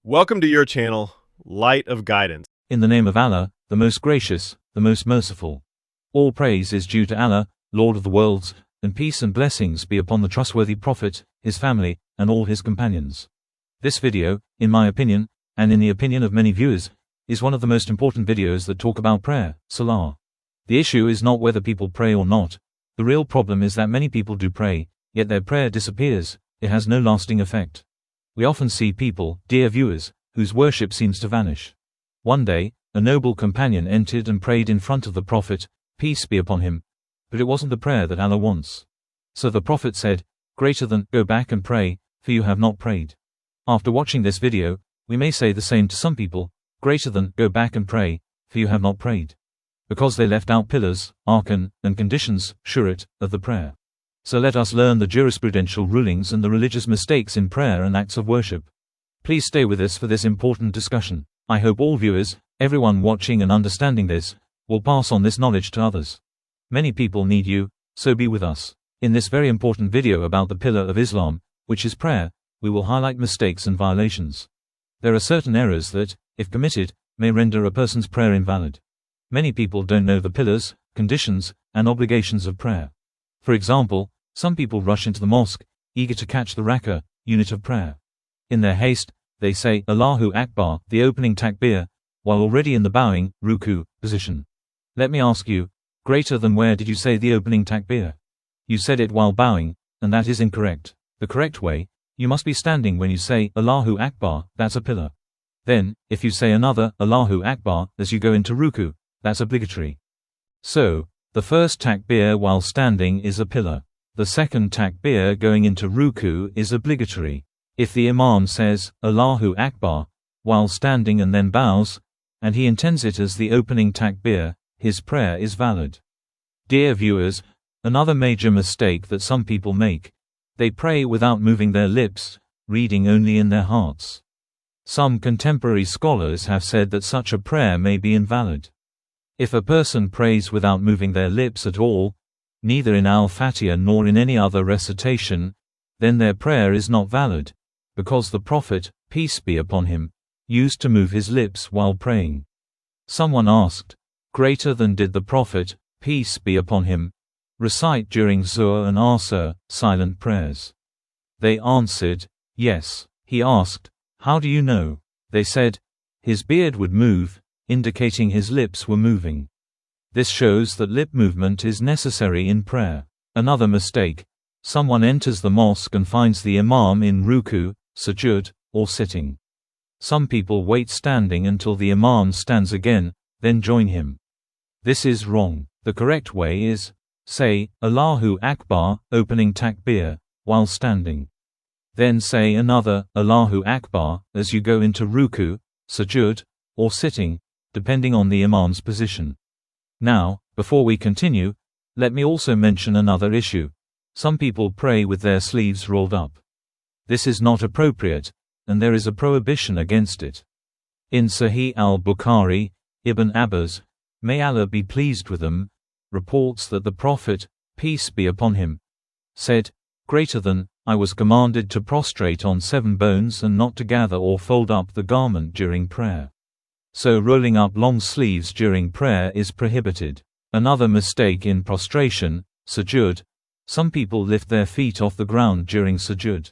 Welcome to your channel, Light of Guidance. In the name of Allah, the most gracious, the most merciful. All praise is due to Allah, Lord of the worlds, and peace and blessings be upon the trustworthy Prophet, his family, and all his companions. This video, in my opinion, and in the opinion of many viewers, is one of the most important videos that talk about prayer, Salah. The issue is not whether people pray or not. The real problem is that many people do pray, yet their prayer disappears. It has no lasting effect. We often see people, dear viewers, whose worship seems to vanish. One day, a noble companion entered and prayed in front of the Prophet, peace be upon him, but it wasn't the prayer that Allah wants. So the Prophet said, greater than, go back and pray, for you have not prayed. After watching this video, we may say the same to some people, greater than, go back and pray, for you have not prayed. Because they left out pillars, arkan, and conditions, shurat, of the prayer. So let us learn the jurisprudential rulings and the religious mistakes in prayer and acts of worship. Please stay with us for this important discussion. I hope all viewers, everyone watching and understanding this, will pass on this knowledge to others. Many people need you, so be with us. In this very important video about the pillar of Islam, which is prayer, we will highlight mistakes and violations. There are certain errors that, if committed, may render a person's prayer invalid. Many people don't know the pillars, conditions, and obligations of prayer. For example, some people rush into the mosque, eager to catch the rak'ah, unit of prayer. In their haste, they say Allāhu Akbar, the opening takbīr, while already in the bowing, rukūʿ, position. Let me ask you, greater than where did you say the opening takbīr? You said it while bowing, and that is incorrect. The correct way, you must be standing when you say Allāhu Akbar, that's a pillar. Then, if you say another Allāhu Akbar as you go into rukūʿ, that's obligatory. So, the first takbīr while standing is a pillar. The second takbīr going into rukūʿ is obligatory. If the imam says, Allāhu Akbar, while standing and then bows, and he intends it as the opening takbīr, his prayer is valid. Dear viewers, another major mistake that some people make. They pray without moving their lips, reading only in their hearts. Some contemporary scholars have said that such a prayer may be invalid. If a person prays without moving their lips at all, neither in al-Fatiha nor in any other recitation, then their prayer is not valid, because the Prophet, peace be upon him, used to move his lips while praying. Someone asked, greater than did the Prophet, peace be upon him, recite during Zuhr and Asr, silent prayers? They answered, yes. He asked, how do you know? They said, his beard would move, indicating his lips were moving. This shows that lip movement is necessary in prayer. Another mistake. Someone enters the mosque and finds the imam in rukūʿ, sujūd, or sitting. Some people wait standing until the imam stands again, then join him. This is wrong. The correct way is, say, Allāhu Akbar, opening takbīr, while standing. Then say another, Allāhu Akbar, as you go into rukūʿ, sujūd, or sitting, depending on the imam's position. Now, before we continue, let me also mention another issue. Some people pray with their sleeves rolled up. This is not appropriate, and there is a prohibition against it. In Sahih al-Bukhari, Ibn Abbas, may Allah be pleased with them, reports that the Prophet, peace be upon him, said, greater than, I was commanded to prostrate on 7 bones and not to gather or fold up the garment during prayer. So rolling up long sleeves during prayer is prohibited. Another mistake in prostration, sujūd. Some people lift their feet off the ground during sujūd.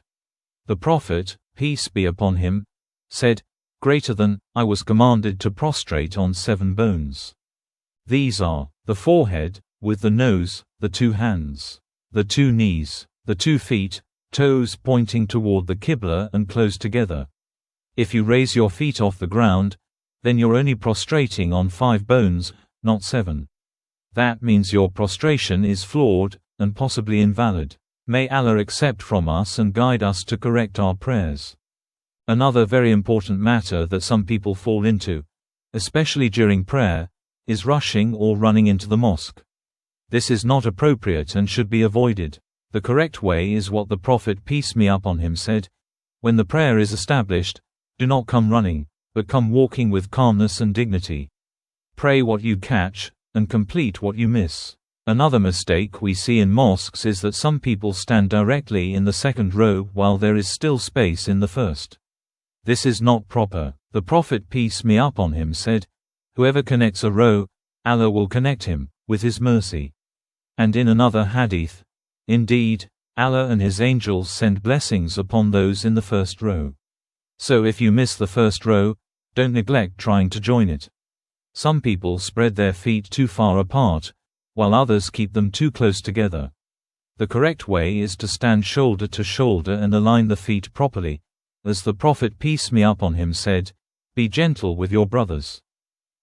The Prophet, peace be upon him, said, greater than, I was commanded to prostrate on 7 bones. These are, the forehead, with the nose, the 2 hands, the 2 knees, the 2 feet, toes pointing toward the Qibla and close together. If you raise your feet off the ground, then you're only prostrating on 5 bones, not 7. That means your prostration is flawed, and possibly invalid. May Allah accept from us and guide us to correct our prayers. Another very important matter that some people fall into, especially during prayer, is rushing or running into the mosque. This is not appropriate and should be avoided. The correct way is what the Prophet peace be upon him said, when the prayer is established, do not come running, but come walking with calmness and dignity. Pray what you catch, and complete what you miss. Another mistake we see in mosques is that some people stand directly in the second row while there is still space in the first. This is not proper. The Prophet peace be upon him said, "Whoever connects a row, Allah will connect him with his mercy." And in another hadith, "Indeed, Allah and his angels send blessings upon those in the first row." So if you miss the first row, don't neglect trying to join it. Some people spread their feet too far apart, while others keep them too close together. The correct way is to stand shoulder to shoulder and align the feet properly. As the Prophet peace be upon him said, "Be gentle with your brothers."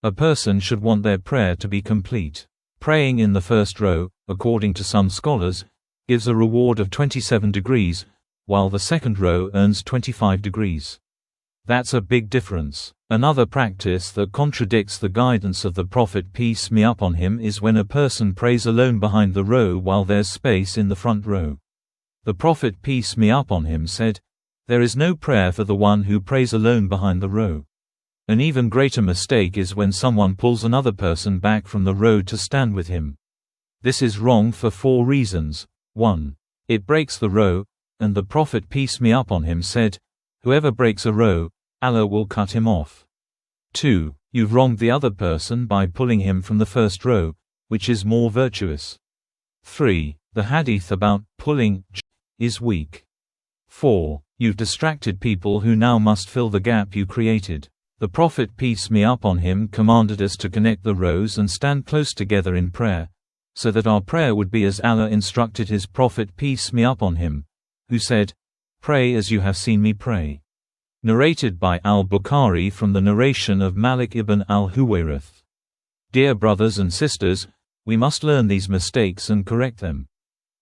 A person should want their prayer to be complete. Praying in the first row, according to some scholars, gives a reward of 27 degrees, while the second row earns 25 degrees. That's a big difference. Another practice that contradicts the guidance of the Prophet peace be upon him is when a person prays alone behind the row while there's space in the front row. The Prophet peace be upon him said, "There is no prayer for the one who prays alone behind the row." An even greater mistake is when someone pulls another person back from the row to stand with him. This is wrong for 4 reasons. 1. It breaks the row, and the Prophet peace be upon him said, "Whoever breaks a row, Allah will cut him off." 2. You've wronged the other person by pulling him from the first row, which is more virtuous. 3. The hadith about pulling is weak. 4. You've distracted people who now must fill the gap you created. The Prophet peace be upon him commanded us to connect the rows and stand close together in prayer, so that our prayer would be as Allah instructed his Prophet peace be upon him, who said, "Pray as you have seen me pray." Narrated by al-Bukhari from the narration of Malik ibn al-Huwayrith. Dear brothers and sisters, we must learn these mistakes and correct them.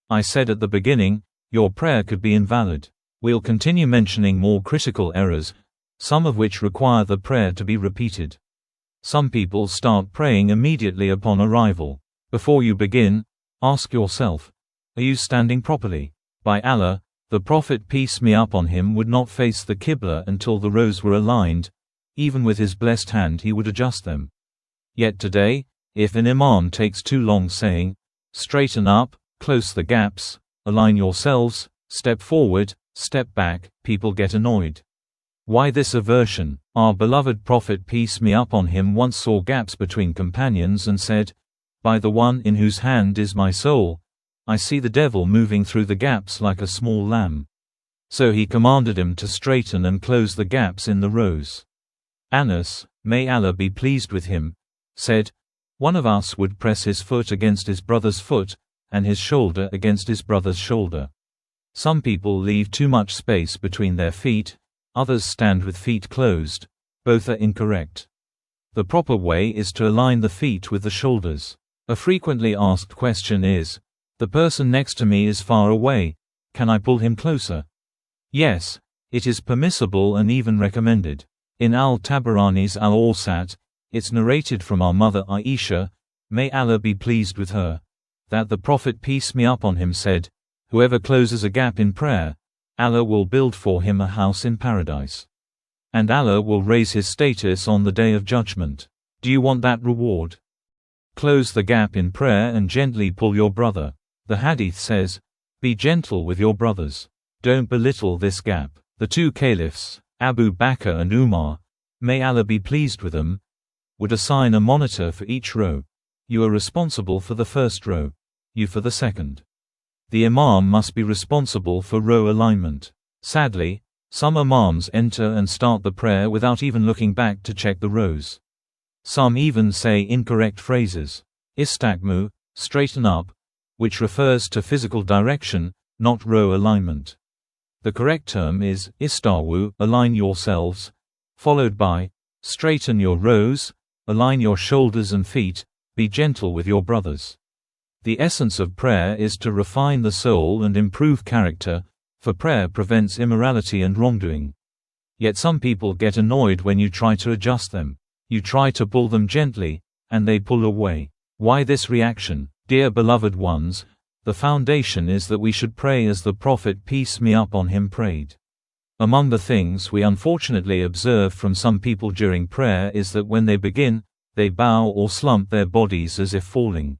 I said at the beginning, your prayer could be invalid. We'll continue mentioning more critical errors, some of which require the prayer to be repeated. Some people start praying immediately upon arrival. Before you begin, ask yourself, are you standing properly? By Allah, the Prophet peace be upon him would not face the Qibla until the rows were aligned. Even with his blessed hand he would adjust them. Yet today, if an imam takes too long saying, "Straighten up, close the gaps, align yourselves, step forward, step back," people get annoyed. Why this aversion? Our beloved Prophet peace be upon him once saw gaps between companions and said, "By the one in whose hand is my soul, I see the devil moving through the gaps like a small lamb." So he commanded him to straighten and close the gaps in the rows. Anas, may Allah be pleased with him, said, "One of us would press his foot against his brother's foot, and his shoulder against his brother's shoulder." Some people leave too much space between their feet, others stand with feet closed. Both are incorrect. The proper way is to align the feet with the shoulders. A frequently asked question is, "The person next to me is far away, can I pull him closer?" Yes, it is permissible and even recommended. In al-Tabarani's al-Awsat, it's narrated from our mother Aisha, may Allah be pleased with her, that the Prophet peace be upon him said, "Whoever closes a gap in prayer, Allah will build for him a house in paradise. And Allah will raise his status on the Day of Judgment." Do you want that reward? Close the gap in prayer and gently pull your brother. The hadith says, "Be gentle with your brothers. Don't belittle this gap." The 2 caliphs, Abu Bakr and Umar, may Allah be pleased with them, would assign a monitor for each row. You are responsible for the first row, you for the second. The imam must be responsible for row alignment. Sadly, some imams enter and start the prayer without even looking back to check the rows. Some even say incorrect phrases. Istaqmu, straighten up, which refers to physical direction, not row alignment. The correct term is istawu, align yourselves, followed by straighten your rows, align your shoulders and feet, be gentle with your brothers. The essence of prayer is to refine the soul and improve character, for prayer prevents immorality and wrongdoing. Yet some people get annoyed when you try to adjust them. You try to pull them gently, and they pull away. Why this reaction? Dear beloved ones, the foundation is that we should pray as the Prophet peace be upon him prayed. Among the things we unfortunately observe from some people during prayer is that when they begin, they bow or slump their bodies as if falling.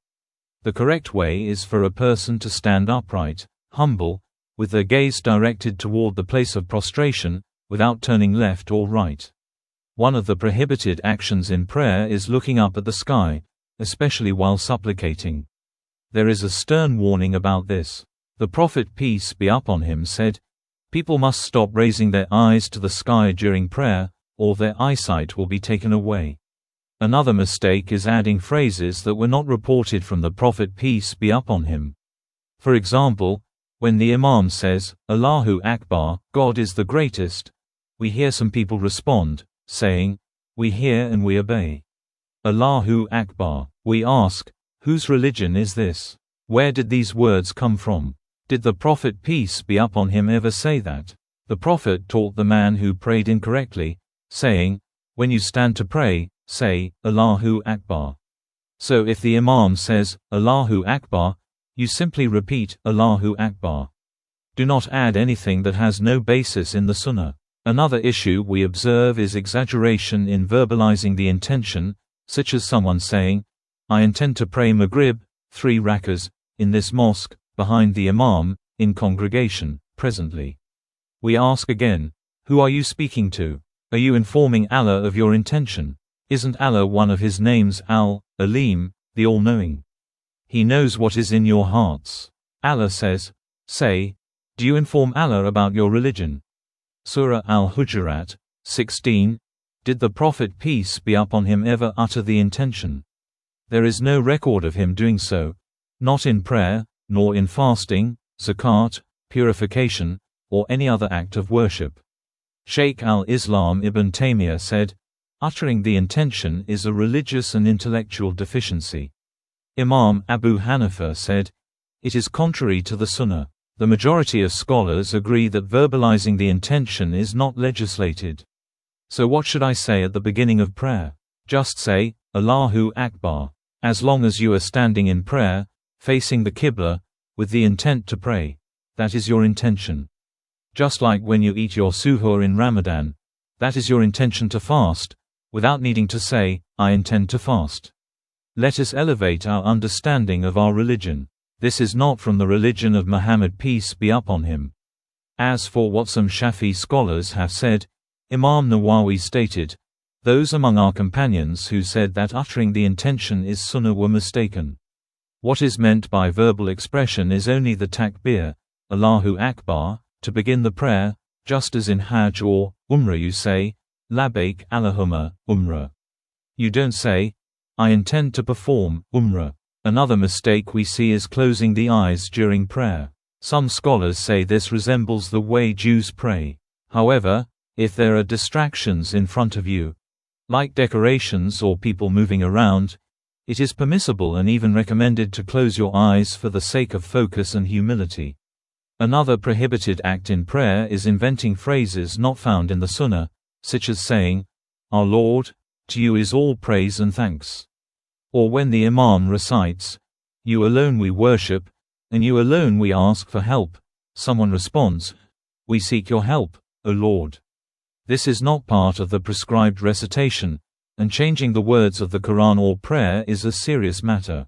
The correct way is for a person to stand upright, humble, with their gaze directed toward the place of prostration, without turning left or right. One of the prohibited actions in prayer is looking up at the sky, especially while supplicating. There is a stern warning about this. The Prophet, peace be upon him, said, "People must stop raising their eyes to the sky during prayer, or their eyesight will be taken away." Another mistake is adding phrases that were not reported from the Prophet, peace be upon him. For example, when the imam says, "Allāhu Akbar, God is the greatest," we hear some people respond, saying, "We hear and we obey." Allāhu Akbar. We ask, whose religion is this? Where did these words come from? Did the Prophet, peace be upon him, ever say that? The Prophet taught the man who prayed incorrectly, saying, "When you stand to pray, say, Allāhu Akbar." So if the imam says, "Allāhu Akbar," you simply repeat, "Allāhu Akbar." Do not add anything that has no basis in the Sunnah. Another issue we observe is exaggeration in verbalizing the intention, such as someone saying, "I intend to pray Maghrib, 3 rakahs, in this mosque, behind the imam, in congregation, presently." We ask again, who are you speaking to? Are you informing Allah of your intention? Isn't Allah one of His names, Al-Alim, the All-Knowing? He knows what is in your hearts. Allah says, say, do you inform Allah about your religion? Surah Al-Hujurat, 16. Did the Prophet, peace be upon him, ever utter the intention? There is no record of him doing so, not in prayer, nor in fasting, zakat, purification, or any other act of worship. Shaykh al-Islam Ibn Taymiyyah said, uttering the intention is a religious and intellectual deficiency. Imam Abu Hanifa said, it is contrary to the Sunnah. The majority of scholars agree that verbalizing the intention is not legislated. So what should I say at the beginning of prayer? Just say, Allāhu Akbar. As long as you are standing in prayer, facing the Qibla, with the intent to pray, that is your intention. Just like when you eat your suhoor in Ramadan, that is your intention to fast, without needing to say, I intend to fast. Let us elevate our understanding of our religion. This is not from the religion of Muhammad, peace be upon him. As for what some Shafi scholars have said, Imam Nawawi stated, those among our companions who said that uttering the intention is sunnah were mistaken. What is meant by verbal expression is only the takbīr, Allāhu Akbar, to begin the prayer, just as in Hajj or Umrah you say, Labbaik Allahumma Umrah. You don't say, I intend to perform Umrah. Another mistake we see is closing the eyes during prayer. Some scholars say this resembles the way Jews pray. However, if there are distractions in front of you, like decorations or people moving around, it is permissible and even recommended to close your eyes for the sake of focus and humility. Another prohibited act in prayer is inventing phrases not found in the Sunnah, such as saying, Our Lord, to you is all praise and thanks. Or when the imam recites, You alone we worship, and you alone we ask for help, someone responds, We seek your help, O Lord. This is not part of the prescribed recitation, and changing the words of the Quran or prayer is a serious matter.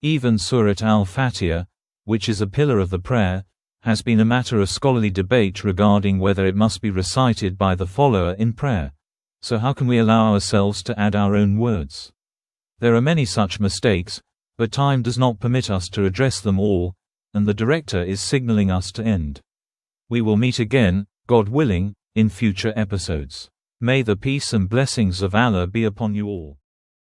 Even Surat al-Fatiha, which is a pillar of the prayer, has been a matter of scholarly debate regarding whether it must be recited by the follower in prayer. So how can we allow ourselves to add our own words? There are many such mistakes, but time does not permit us to address them all, and the director is signaling us to end. We will meet again, God willing, in future episodes. May the peace and blessings of Allah be upon you all.